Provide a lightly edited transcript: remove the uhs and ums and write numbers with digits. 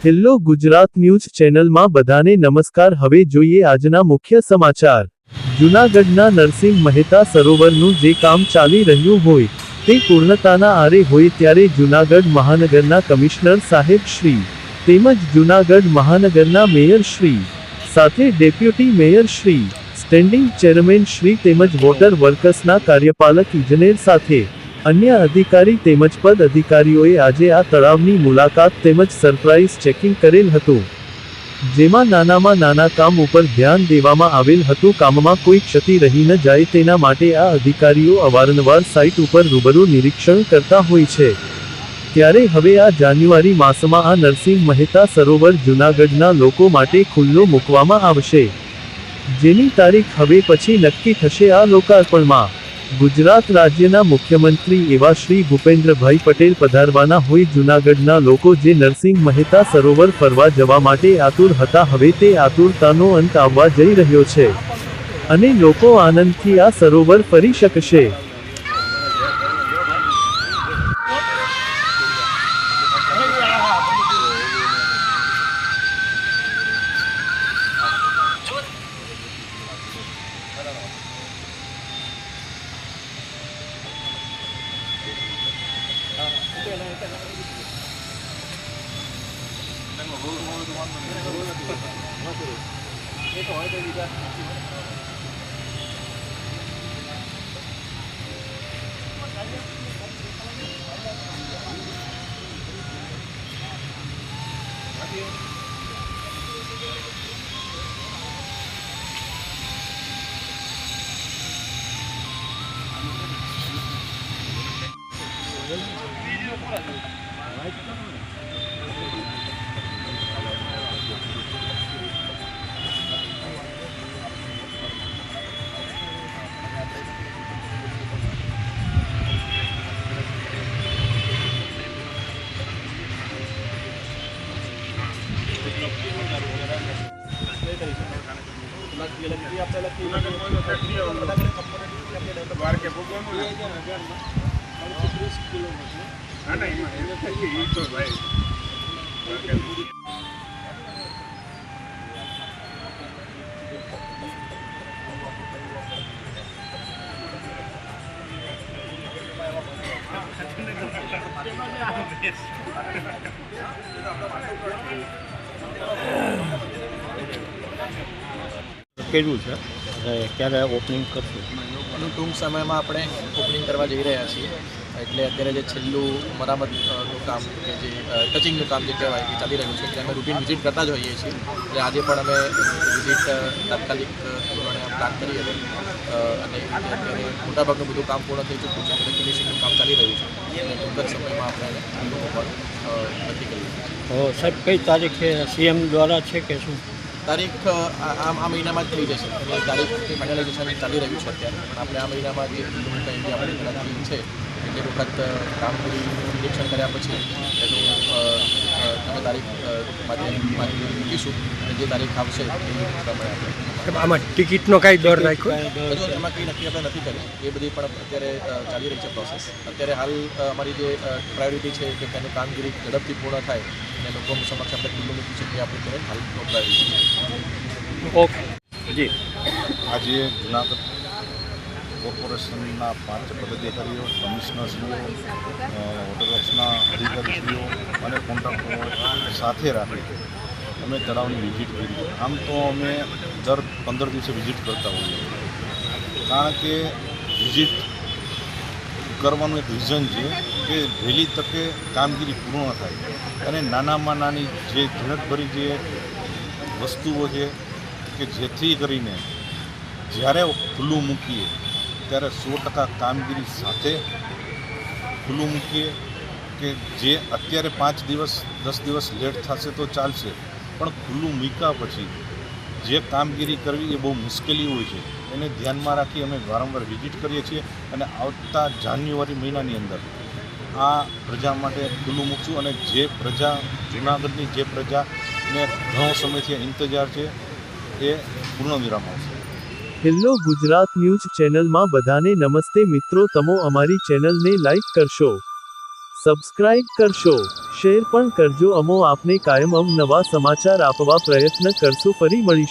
Hello Gujarat news ચેનલમાં બધાને નમસ્કાર। હવે જોઈએ આજના મુખ્ય સમાચાર। જૂનાગઢના નરસિંહ મહેતા સરોવરનું જે કામ ચાલી રહ્યું હોય તે પૂર્ણતાના આરે હોય ત્યારે જૂનાગઢ મહાનગરના કમિશનર સાહેબ શ્રી તેમજ જૂનાગઢ મહાનગરના મેયર શ્રી સાથે deputy mayor Shri, standing chairman Shri તેમજ વોટર વર્કસના કાર્યપાલક ઇજનેર સાથે अन्य अधिकारी तेमज पद अधिकारीओए आजे आ तळावनी मुलाकात तेमज सरप्राइज चेकिंग करेल हतुं, जेमां नानामां नाना काम उपर ध्यान देवामां आवेल हतुं। काममां कोई क्षति रही न जाय तेना माटे आ अधिकारीओ अवारनवार साइट उपर रूबरू निरीक्षण करता होय छे। त्यारे हवे आ जान्युआरी मासमां आ नरसिंह महेता सरोवर जूनागढ़ना लोको माटे खुल्लो मूकवामां आवशे, जेनी तारीख हवे पछी नक्की थशे। आ लोकार्पणमां गुजरात राज्यना मुख्यमंत्री एवा श्री भूपेन्द्रभाई पटेल पधारवाना होई। जूनागढ़ना लोको जे नरसिंह महेता सरोवर फरवा जवा माटे आतुर हता, हवे ते आतुरतानो अंत आववा जई रह्यो छे अने लोको आनंदथी आ सरोवर फरी शकशे। કેવું છે ક્યારે ઓપનિંગ કરશું? ટૂંક સમયમાં આપણે ઓપનિંગ કરવા જઈ રહ્યા છીએ। એટલે અત્યારે જે છેલ્લું મરામતનું કામ કે જે ટચિંગનું કામ જે કહેવાય એ ચાલી રહ્યું છે, એટલે અમે રૂટીન વિઝિટ કરતા જ હોઈએ છીએ। એટલે આજે પણ અમે વિઝિટ તાત્કાલિક ધોરણે પ્લાન કરી હતી અને અત્યારે મોટાભાગનું બધું કામ પૂર્ણ થઈ ચૂક્યું છે, એટલે ફિનિશિંગનું કામ ચાલી રહ્યું છે અને ટૂંક જ સમયમાં આપણે પણ નક્કી કર્યું। સાહેબ કઈ તારીખે સીએમ દ્વારા છે કે શું? તારીખ આ મહિનામાં જ થઈ જશે, એટલે તારીખની ફાઇનલાઇઝેશન ચાલી રહ્યું છે અત્યારે, પણ આપણે આ મહિનામાં જે કંઈ આપણે ગણતરી છે એટલે વખત કામગીરી નિરીક્ષણ કર્યા પછી એનું અમે તારીખ માટે મૂકીશું અને જે તારીખ આવશે એ પ્રમાણે આપણે આમાં ટિકિટનો કાંઈ દર રાખ્યો? હજુ એમાં કંઈ નક્કી આપણે નથી કર્યું, એ બધી પણ અત્યારે ચાલી રહી છે પ્રોસેસ। અત્યારે હાલ અમારી જે પ્રાયોરિટી છે કે તેની કામગીરી ઝડપથી પૂર્ણ થાય અને લોકો સમક્ષ આપણે ખુલ્લું મૂકી શકીએ, આપણી ત્યારે હાલ પ્રાયોરિટી છે। ઓકે જી, આજે જૂનાગઢ કોર્પોરેશનના 5 પદાધિકારીઓ, કમિશનરશ્રીઓ, વોટરવર્ક્સના અધિકારીશ્રીઓ અને કોન્ટ્રાક્ટરો સાથે રાખી અમે તળાવની વિઝિટ કરી। આમ તો અમે દર 15 દિવસે વિઝિટ કરતા હોઈએ, કારણ કે વિઝિટ કરવાનું એક રીઝન છે કે વહેલી તકે કામગીરી પૂર્ણ થાય અને નાનામાં નાની જે ઝીણવટભરી જે વસ્તુઓ છે કે જેથી કરીને જ્યારે ખુલ્લું મૂકીએ ત્યારે 100% કામગીરી સાથે ખુલ્લું મૂકીએ। કે જે અત્યારે 5 દિવસ 10 દિવસ લેટ થશે તો ચાલશે, પણ ખુલ્લું મૂક્યા પછી જે કામગીરી કરવી એ બહુ મુશ્કેલી હોય છે, એને ધ્યાનમાં રાખી અમે વારંવાર વિઝિટ કરીએ છીએ અને આવતા જાન્યુઆરી મહિનાની અંદર આ પ્રજા માટે ખુલ્લું મૂકશું અને જે પ્રજા જૂનાગઢની જે પ્રજાને ઘણો સમયથી ઇંતજાર છે એ પૂર્ણ વિરામ આવશે। હેલો ગુજરાત ન્યૂઝ ચેનલમાં બધાને નમસ્તે મિત્રો। તમો અમારી ચેનલને લાઈક કરશો, સબસ્ક્રાઇબ કરશો, શેર પણ કરજો. અમો આપને કાયમ નવા સમાચાર આપવા પ્રયત્ન કરશું. ફરી મળીશું.